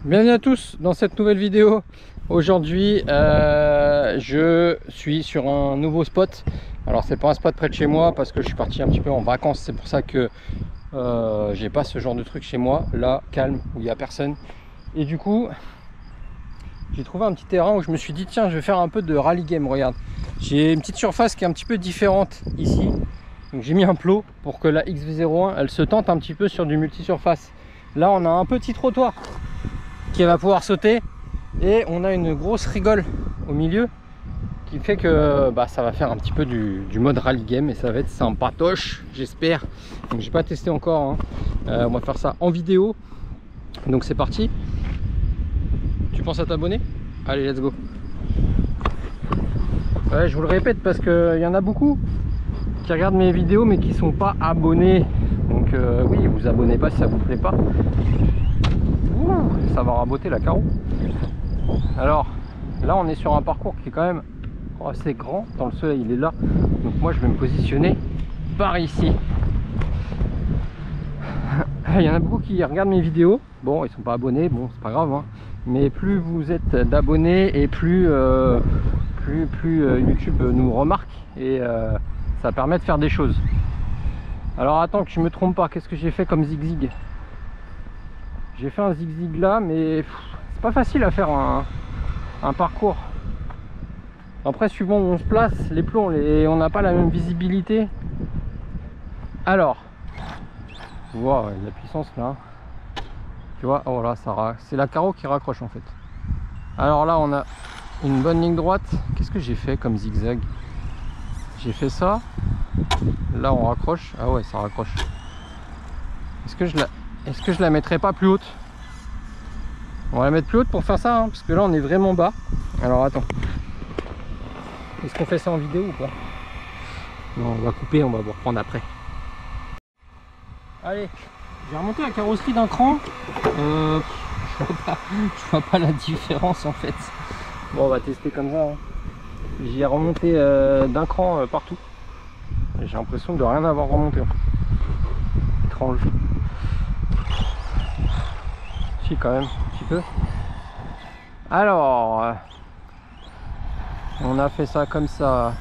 Bienvenue à tous dans cette nouvelle vidéo. Aujourd'hui je suis sur un nouveau spot. Alors c'est pas un spot près de chez moi parce que je suis parti un petit peu en vacances. C'est pour ça que j'ai pas ce genre de truc chez moi. Là, calme, où il n'y a personne. Et du coup, j'ai trouvé un petit terrain où je me suis dit tiens, je vais faire un peu de rallye game. Regarde, j'ai une petite surface qui est un petit peu différente ici. Donc j'ai mis un plot pour que la XV01 elle se tente un petit peu sur du multi-surface. Là on a un petit trottoir qui va pouvoir sauter et on a une grosse rigole au milieu qui fait que ça va faire un petit peu du mode rallye game et ça va être sympatoche, j'espère. Donc j'ai pas testé encore, hein. On va faire ça en vidéo, donc c'est parti. Tu penses à t'abonner? Allez, let's go. Ouais, je vous le répète parce qu'il y en a beaucoup qui regardent mes vidéos mais qui sont pas abonnés, donc oui, vous abonnez pas si ça vous plaît pas. Ouh, ça va raboter la carreau. Alors là on est sur un parcours qui est quand même assez grand, dans le soleil il est là, donc moi je vais me positionner par ici. Il y en a beaucoup qui regardent mes vidéos, bon ils sont pas abonnés, bon c'est pas grave, hein. Mais plus vous êtes d'abonnés et plus YouTube nous remarque et ça permet de faire des choses. Alors attends que je me trompe pas, qu'est-ce que j'ai fait comme zigzag? J'ai fait un zigzag là, mais c'est pas facile à faire un parcours. Après suivant où on se place, les plombs, on n'a pas la même visibilité. Alors, wow, il y a de la puissance là. Tu vois, oh là, c'est la carreau qui raccroche en fait. Alors là, on a une bonne ligne droite. Qu'est-ce que j'ai fait comme zigzag? J'ai fait ça. Là, on raccroche. Ah ouais, ça raccroche. Est-ce que je la mettrais pas plus haute? On va la mettre plus haute pour faire ça, hein, parce que là, on est vraiment bas. Alors attends. Est-ce qu'on fait ça en vidéo ou pas? Non, on va couper, on va vous reprendre après. Allez, j'ai remonté la carrosserie d'un cran. Je vois pas la différence en fait. Bon, on va tester comme ça, hein. J'ai remonté d'un cran partout. J'ai l'impression de rien avoir remonté. Étrange. Si, quand même, un petit peu. Alors, on a fait ça comme ça.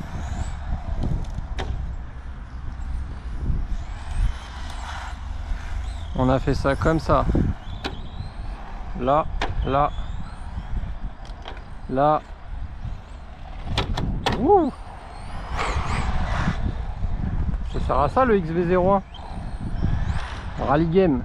On a fait ça comme ça. Là, là, là. Ouh! Ça sert à ça le XV01. Rallye game.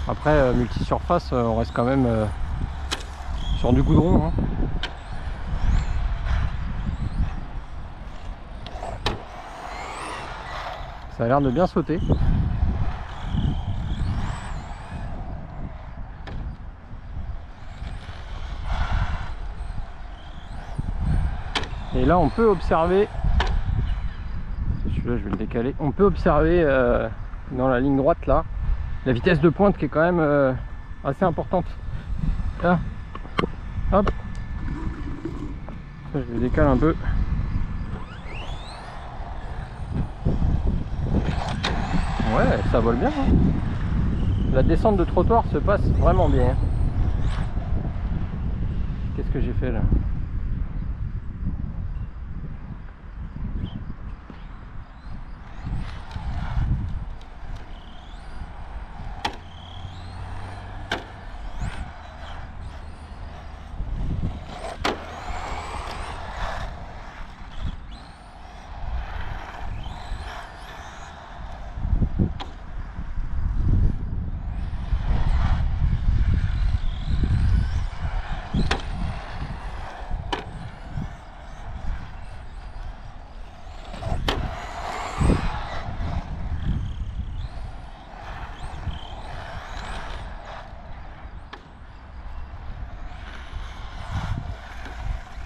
Après multi-surface, on reste quand même sur du goudron, hein. Ça a l'air de bien sauter. Et là on peut observer, celui-là je vais le décaler, on peut observer dans la ligne droite là, la vitesse de pointe qui est quand même assez importante. Là, hop, ça, je le décale un peu. Ouais, ça vole bien, hein. La descente de trottoir se passe vraiment bien. Qu'est-ce que j'ai fait là?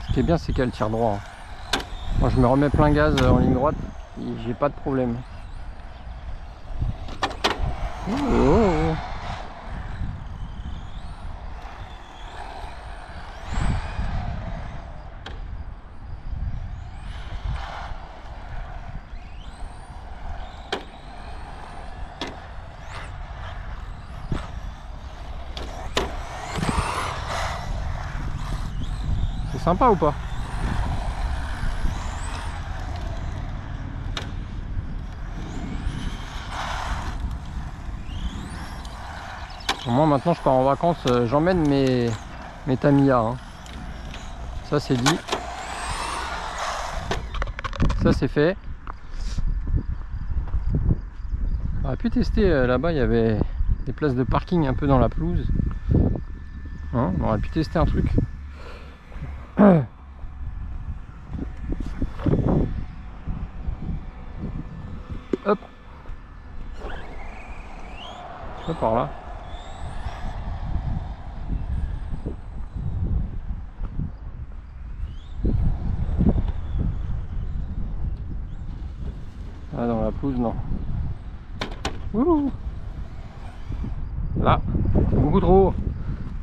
Ce qui est bien, c'est qu'elle tire droit, hein. Moi je me remets plein gaz en ligne droite et j'ai pas de problème. Oh. C'est sympa ou pas? Moi maintenant je pars en vacances, j'emmène mes Tamiya. Hein. Ça c'est dit. Ça c'est fait. On aurait pu tester là-bas, il y avait des places de parking un peu dans la pelouse. Hein, on aurait pu tester un truc. Hop. Je vais par là. Ah, dans la pelouse, non. Ouh. Là, c'est beaucoup trop haut.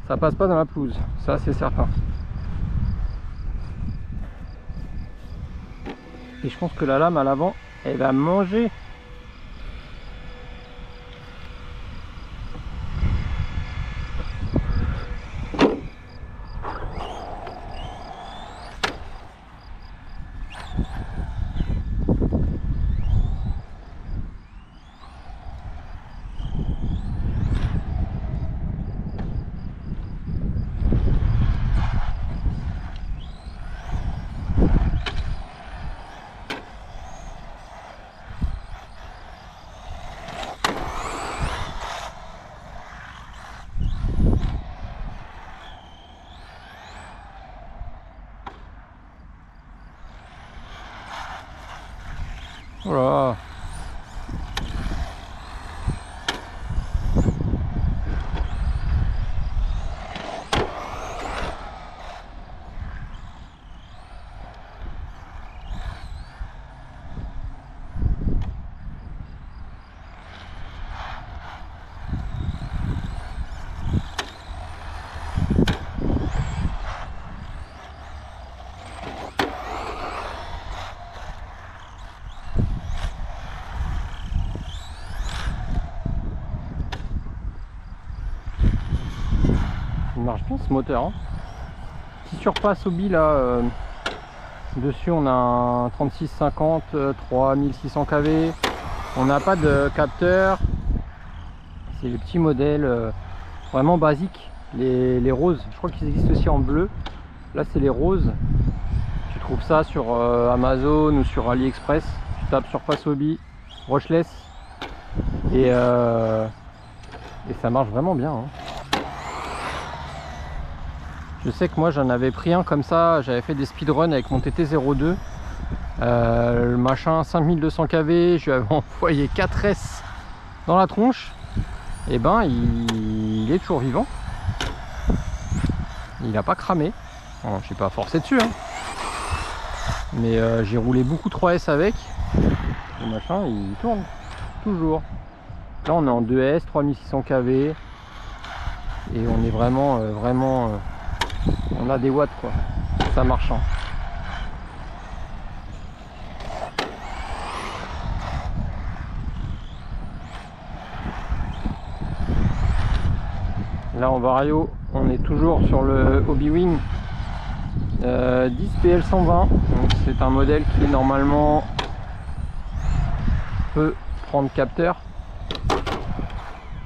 Ça passe pas dans la pelouse, ça c'est certain. Et je pense que la lame à l'avant, elle va manger. Voilà. Il marche bien ce moteur. Hein. Petit surpasse Hobie là. Dessus on a un 3650 3600 kV. On n'a pas de capteur. C'est le petit modèle vraiment basique. Les roses, je crois qu'ils existent aussi en bleu. Là c'est les roses. Tu trouves ça sur Amazon ou sur AliExpress. Tu tapes surpasse Hobie brushless et ça marche vraiment bien. Hein. Je sais que moi j'en avais pris un comme ça, j'avais fait des speedruns avec mon TT02. Le machin 5200 kV, je lui avais envoyé 4S dans la tronche. Et ben il est toujours vivant. Il n'a pas cramé. Bon, je n'ai pas forcé dessus. Hein. Mais j'ai roulé beaucoup 3S avec. Le machin il tourne. Toujours. Là on est en 2S, 3600 kV. Et on est vraiment on a des watts quoi, ça marche. Hein. Là en vario, on est toujours sur le Hobbywing 10 PL120. C'est un modèle qui normalement peut prendre capteur.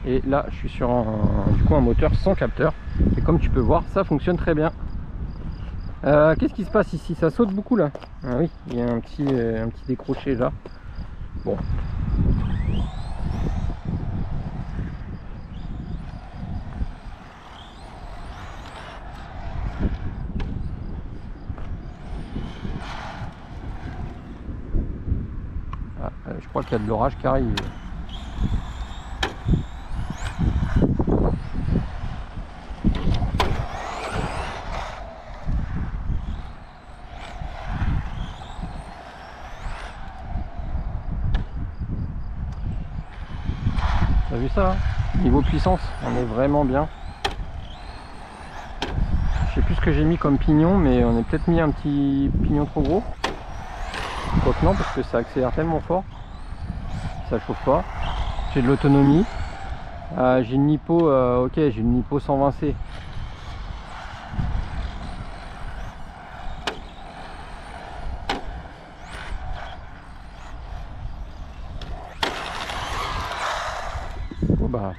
Et là je suis sur un moteur sans capteur. Et comme tu peux voir, ça fonctionne très bien. Qu'est-ce qui se passe ici? Ça saute beaucoup là. Ah oui, il y a un petit décroché là. Bon. Ah, je crois qu'il y a de l'orage qui arrive. T'as vu ça, hein? Niveau puissance, on est vraiment bien. Je sais plus ce que j'ai mis comme pignon, mais on a peut-être mis un petit pignon trop gros. Quoique non, parce que ça accélère tellement fort. Ça chauffe pas. J'ai de l'autonomie. J'ai une Nippo, ok, j'ai une Nippo 120C. Oh bah,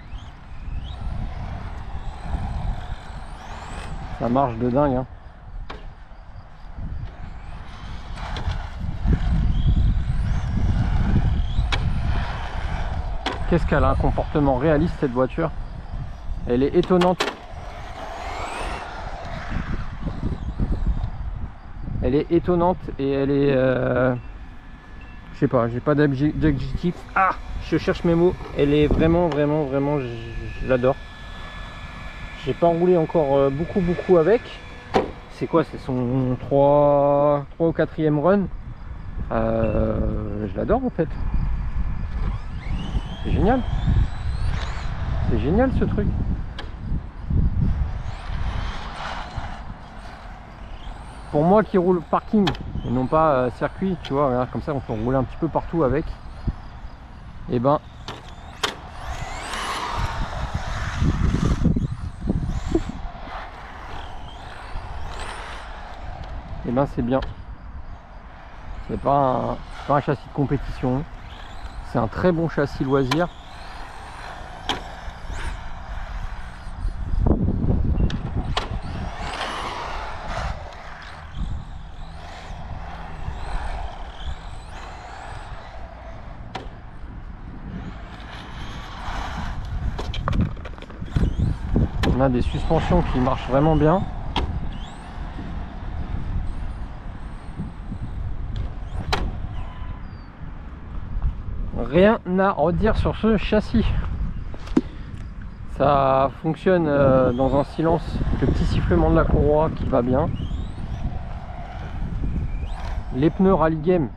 ça marche de dingue, hein. Qu'est-ce qu'elle a un comportement réaliste cette voiture. Elle est étonnante. Elle est étonnante et elle est... je sais pas, j'ai pas d'adjectif. Ah, je cherche mes mots. Elle est vraiment, je l'adore. J'ai pas roulé encore beaucoup avec. C'est quoi? C'est son 3 ou 4e run. Je l'adore en fait. C'est génial. C'est génial ce truc. Pour moi qui roule parking et non pas circuit, tu vois, regarde, comme ça on peut rouler un petit peu partout avec. Et ben c'est bien. C'est pas un châssis de compétition. C'est un très bon châssis loisir. On a des suspensions qui marchent vraiment bien. Rien à redire sur ce châssis. Ça fonctionne dans un silence, le petit sifflement de la courroie qui va bien. Les pneus Rally Game,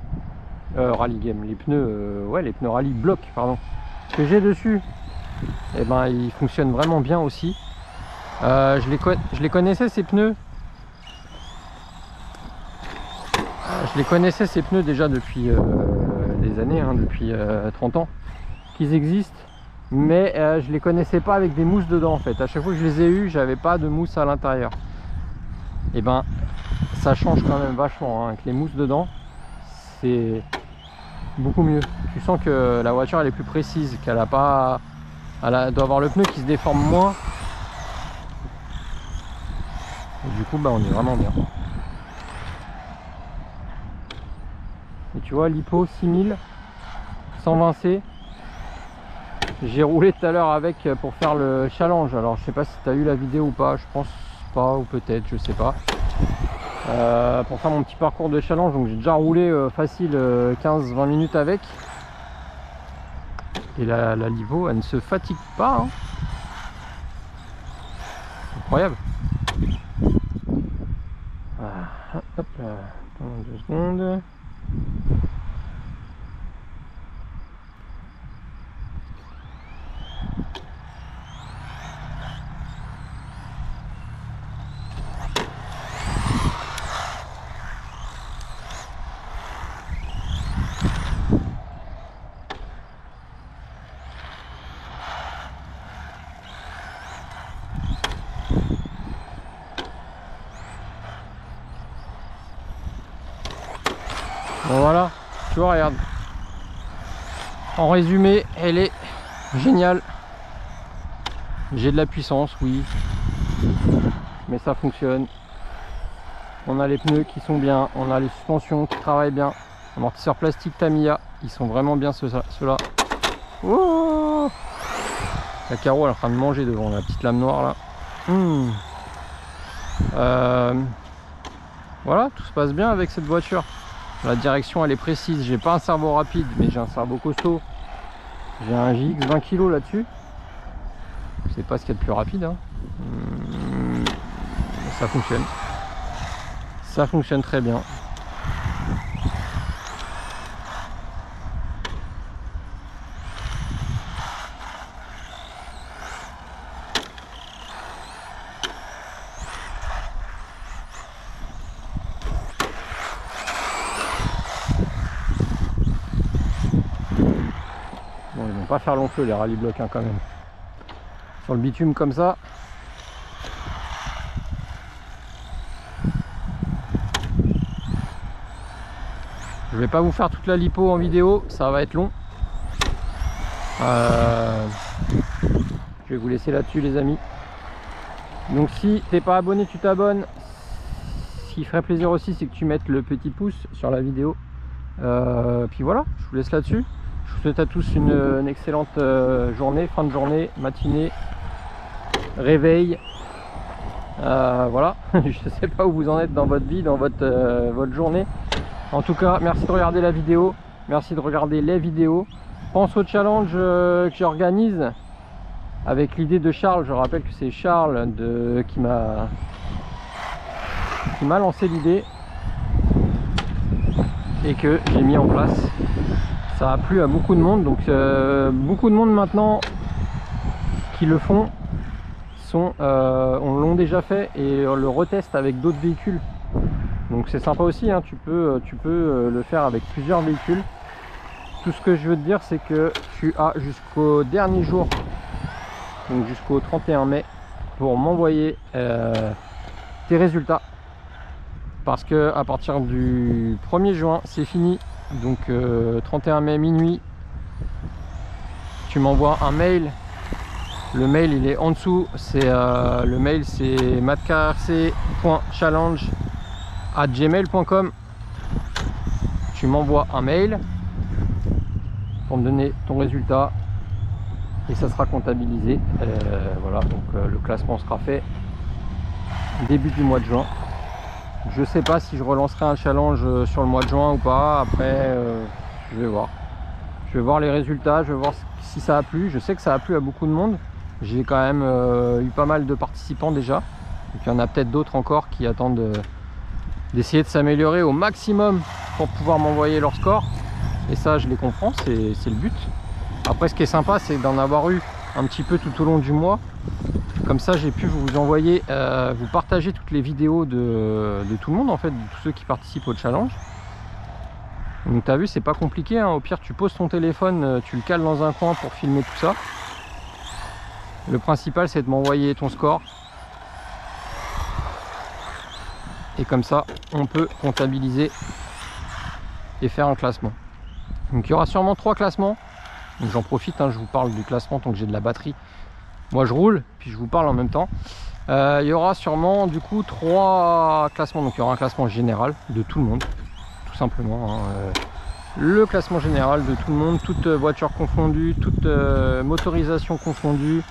les pneus, ouais, les pneus Rally Block, pardon, que j'ai dessus, et ben ils fonctionnent vraiment bien aussi. Je les connaissais ces pneus. Je les connaissais ces pneus déjà depuis des années, hein, depuis 30 ans qu'ils existent, mais je les connaissais pas avec des mousses dedans en fait. À chaque fois que je les ai eus, j'avais pas de mousse à l'intérieur. Et ben ça change quand même vachement, hein, avec les mousses dedans, c'est beaucoup mieux. Tu sens que la voiture elle est plus précise, qu'elle a pas, doit avoir le pneu qui se déforme moins. Et du coup bah on est vraiment bien. Et tu vois, l'Hippo 6000 120C, j'ai roulé tout à l'heure avec pour faire le challenge. Alors je sais pas si tu as eu la vidéo ou pas, je pense pas, ou peut-être, je sais pas. Pour faire mon petit parcours de challenge, donc j'ai déjà roulé facile 15-20 minutes avec. Et la Livo, elle ne se fatigue pas, hein. Incroyable. Ah, hop là, attends 2 secondes. Bon voilà, tu vois, regarde. En résumé, elle est géniale. J'ai de la puissance, oui, mais ça fonctionne. On a les pneus qui sont bien, on a les suspensions qui travaillent bien. Amortisseurs plastique Tamiya, ils sont vraiment bien ceux-là. Oh, la carreau elle est en train de manger devant la petite lame noire là. Voilà, tout se passe bien avec cette voiture. La direction elle est précise, j'ai pas un cerveau rapide mais j'ai un cerveau costaud. J'ai un JX 20 kg là-dessus. C'est pas ce qu'il y a de plus rapide, hein. Ça fonctionne. Ça fonctionne très bien. pas faire long feu les rallye blocs, hein, quand même. Sur le bitume comme ça. Je vais pas vous faire toute la lipo en vidéo, ça va être long. Je vais vous laisser là-dessus les amis. Donc si t'es pas abonné, tu t'abonnes. Ce qui ferait plaisir aussi, c'est que tu mettes le petit pouce sur la vidéo. Puis voilà, je vous laisse là-dessus. Je vous souhaite à tous une excellente journée, fin de journée, matinée, réveil. Voilà, je sais pas où vous en êtes dans votre vie, dans votre journée. En tout cas, merci de regarder la vidéo, merci de regarder les vidéos. Pense au challenge que j'organise avec l'idée de Charles. Je rappelle que c'est Charles qui m'a lancé l'idée et que j'ai mis en place. Ça a plu à beaucoup de monde, donc beaucoup de monde maintenant qui le font on l'ont déjà fait et on le reteste avec d'autres véhicules. Donc c'est sympa aussi, hein. Tu peux le faire avec plusieurs véhicules. Tout ce que je veux te dire, c'est que tu as jusqu'au dernier jour, donc jusqu'au 31 mai, pour m'envoyer tes résultats. Parce que à partir du 1er juin, c'est fini. Donc 31 mai minuit, tu m'envoies un mail. Le mail il est en dessous. Le mail c'est matkrc.challenge@gmail.com. Tu m'envoies un mail pour me donner ton résultat et ça sera comptabilisé. Voilà, donc le classement sera fait début du mois de juin. Je sais pas si je relancerai un challenge sur le mois de juin ou pas. Après je vais voir. Je vais voir les résultats, je vais voir si ça a plu. Je sais que ça a plu à beaucoup de monde. J'ai quand même eu pas mal de participants déjà. Donc il y en a peut-être d'autres encore qui attendent d'essayer de s'améliorer au maximum pour pouvoir m'envoyer leur score. Et ça, je les comprends, c'est le but. Après, ce qui est sympa, c'est d'en avoir eu un petit peu tout au long du mois. Comme ça, j'ai pu vous envoyer, vous partager toutes les vidéos de tout le monde, en fait, de tous ceux qui participent au challenge. Donc, tu as vu, c'est pas compliqué, hein. Au pire, tu poses ton téléphone, tu le cales dans un coin pour filmer tout ça. Le principal, c'est de m'envoyer ton score. Et comme ça, on peut comptabiliser et faire un classement. Donc il y aura sûrement 3 classements. Donc j'en profite, hein, je vous parle du classement tant que j'ai de la batterie. Moi je roule, puis je vous parle en même temps. Il y aura sûrement du coup 3 classements. Donc il y aura un classement général de tout le monde, tout simplement, hein. Le classement général de tout le monde, toute voiture confondue, toute motorisation confondue.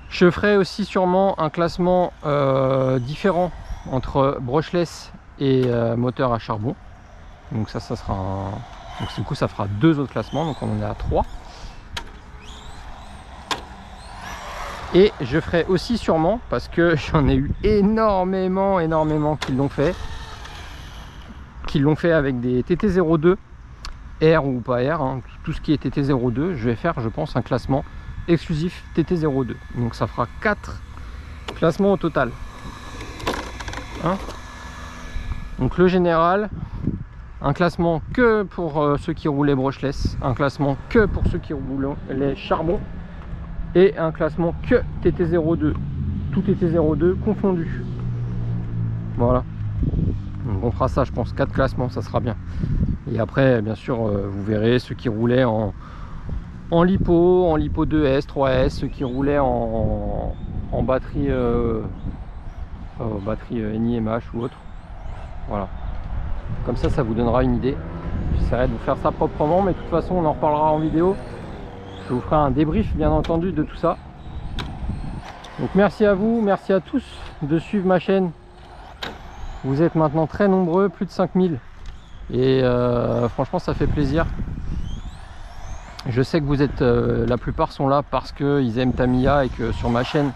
Je ferai aussi sûrement un classement différent entre brushless et moteur à charbon. Donc ça sera donc du coup ça fera 2 autres classements, donc on en est à 3. Et je ferai aussi sûrement, parce que j'en ai eu énormément qui l'ont fait avec des TT02 R ou pas R, hein, tout ce qui est TT02. Je vais faire, je pense, un classement exclusif TT02. Donc ça fera 4 classements au total, hein. Donc le général, un classement que pour ceux qui roulaient brushless, un classement que pour ceux qui roulaient les charbons, et un classement que TT02, tout TT02 confondu. Voilà, donc on fera ça, je pense, 4 classements, ça sera bien. Et après, bien sûr, vous verrez ceux qui roulaient en lipo 2S, 3S, ceux qui roulaient en batterie NIMH ou autre. Voilà, comme ça, ça vous donnera une idée. J'essaierai de vous faire ça proprement, mais de toute façon, on en reparlera en vidéo. Je vous ferai un débrief, bien entendu, de tout ça. Donc merci à vous, merci à tous de suivre ma chaîne. Vous êtes maintenant très nombreux, plus de 5000. Et franchement, ça fait plaisir. Je sais que vous êtes, la plupart sont là parce qu'ils aiment Tamiya et que sur ma chaîne,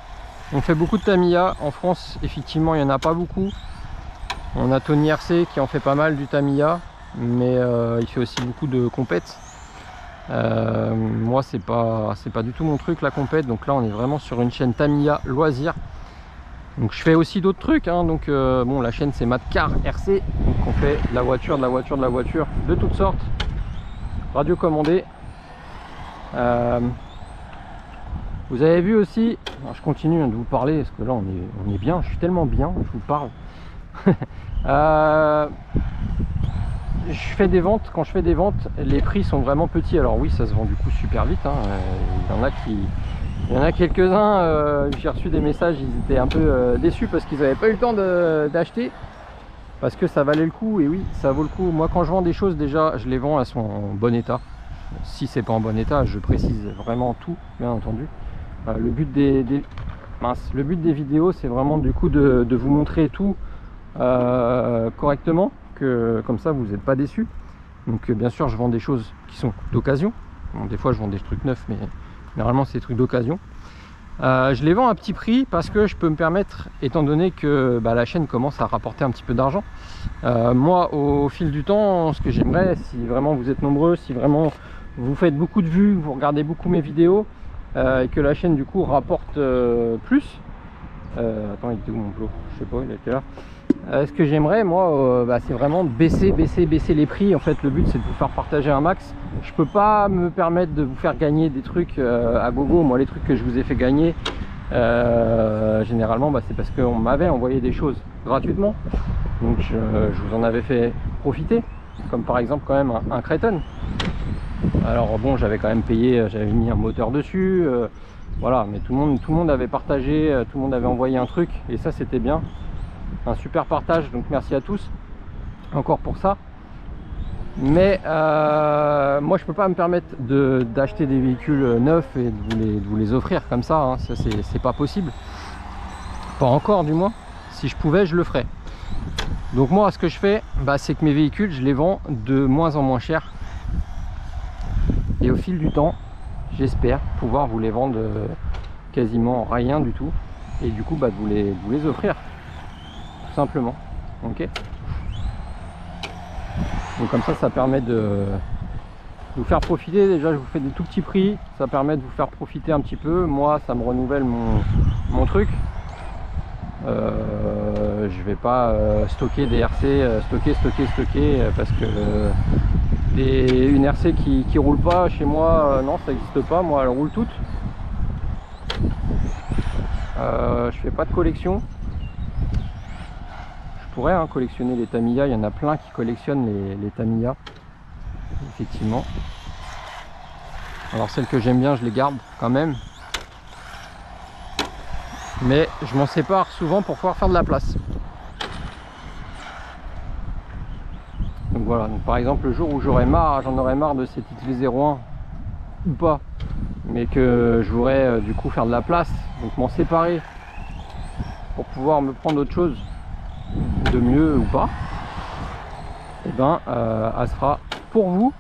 on fait beaucoup de Tamiya. En France, effectivement, il n'y en a pas beaucoup. On a Tony RC qui en fait pas mal du Tamiya, mais il fait aussi beaucoup de compètes. Moi, c'est pas du tout mon truc, la compète. Donc là, on est vraiment sur une chaîne Tamiya loisir. Donc je fais aussi d'autres trucs, hein. Donc bon, la chaîne c'est Matcar RC. Donc on fait de la voiture, de toutes sortes. Radio commandée. Vous avez vu aussi, alors je continue de vous parler parce que là on est bien, je suis tellement bien, je vous parle. Je fais des ventes, quand je fais des ventes, les prix sont vraiment petits. Alors oui, ça se vend du coup super vite, hein. Il y en a quelques-uns, j'ai reçu des messages, ils étaient un peu déçus parce qu'ils n'avaient pas eu le temps d'acheter. Parce que ça valait le coup, et oui, ça vaut le coup. Moi quand je vends des choses, déjà, je les vends, elles sont en bon état. Si c'est pas en bon état, je précise vraiment tout, bien entendu. Le but des vidéos, c'est vraiment du coup de vous montrer tout correctement, que comme ça vous n'êtes pas déçus. Donc bien sûr, je vends des choses qui sont d'occasion. Bon, des fois je vends des trucs neufs, mais généralement c'est des trucs d'occasion. Je les vends à petit prix parce que je peux me permettre, étant donné que la chaîne commence à rapporter un petit peu d'argent. Moi, au fil du temps, ce que j'aimerais, si vraiment vous êtes nombreux, si vraiment vous faites beaucoup de vues, vous regardez beaucoup mes vidéos, et que la chaîne du coup rapporte plus. Attends, il était où mon plot? Je sais pas, il était là. Ce que j'aimerais, moi, c'est vraiment baisser les prix. En fait, le but c'est de vous faire partager un max. Je peux pas me permettre de vous faire gagner des trucs à gogo. Moi, les trucs que je vous ai fait gagner, généralement, c'est parce qu'on m'avait envoyé des choses gratuitement. Donc, je vous en avais fait profiter. Comme par exemple, quand même, un Kraton. Alors bon, j'avais quand même payé, j'avais mis un moteur dessus. Voilà, mais tout le monde avait partagé, tout le monde avait envoyé un truc. Et ça, c'était bien. Un super partage, donc merci à tous encore pour ça. Mais moi je peux pas me permettre d'acheter des véhicules neufs et de vous les offrir comme ça, hein. Ça c'est pas possible, pas encore du moins. Si je pouvais, je le ferais. Donc moi ce que je fais, c'est que mes véhicules je les vends de moins en moins cher, et au fil du temps j'espère pouvoir vous les vendre quasiment rien du tout, et du coup de vous les offrir simplement. Ok, donc comme ça permet de vous faire profiter. Déjà je vous fais des tout petits prix, ça permet de vous faire profiter un petit peu. Moi ça me renouvelle mon truc. Je vais pas stocker des RC, stocker parce que une RC qui roule pas chez moi, non, ça n'existe pas. Moi elle roule toute. Je fais pas de collection. Je pourrais collectionner les Tamiya, il y en a plein qui collectionnent les Tamiya, effectivement. Alors celles que j'aime bien, je les garde quand même, mais je m'en sépare souvent pour pouvoir faire de la place. Donc voilà, donc par exemple le jour où j'en aurais marre de ces Titley 01 ou pas, mais que je voudrais du coup faire de la place, donc m'en séparer pour pouvoir me prendre autre chose de mieux ou pas, et elle sera pour vous,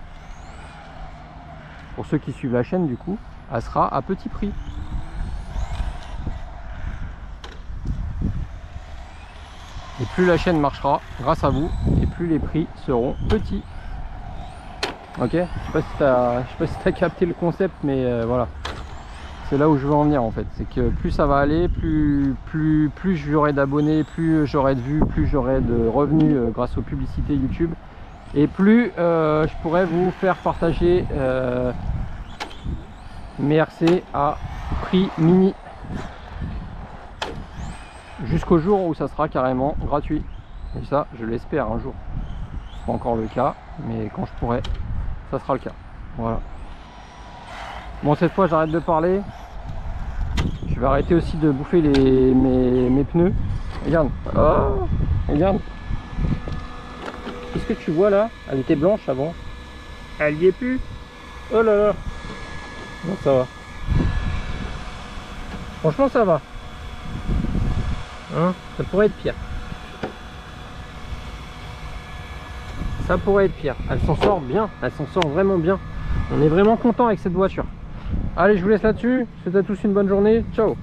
pour ceux qui suivent la chaîne, du coup elle sera à petit prix. Et plus la chaîne marchera grâce à vous, et plus les prix seront petits. Ok, je sais pas si tu as capté le concept, mais voilà, c'est là où je veux en venir en fait. C'est que plus ça va aller, plus j'aurai d'abonnés, plus j'aurai de vues, plus j'aurai de revenus grâce aux publicités YouTube, et plus je pourrai vous faire partager mes RC à prix mini, jusqu'au jour où ça sera carrément gratuit. Et ça, je l'espère un jour. C'est pas encore le cas, mais quand je pourrai, ça sera le cas. Voilà. Bon, cette fois j'arrête de parler. Je vais arrêter aussi de bouffer mes pneus. Regarde. Oh, regarde. Qu'est-ce que tu vois là? Elle était blanche avant. Elle y est plus. Oh là là. Non, ça va. Franchement ça va. Hein, ça pourrait être pire. Ça pourrait être pire. Elle s'en sort bien. Elle s'en sort vraiment bien. On est vraiment content avec cette voiture. Allez, je vous laisse là-dessus. Je vous souhaite à tous une bonne journée. Ciao.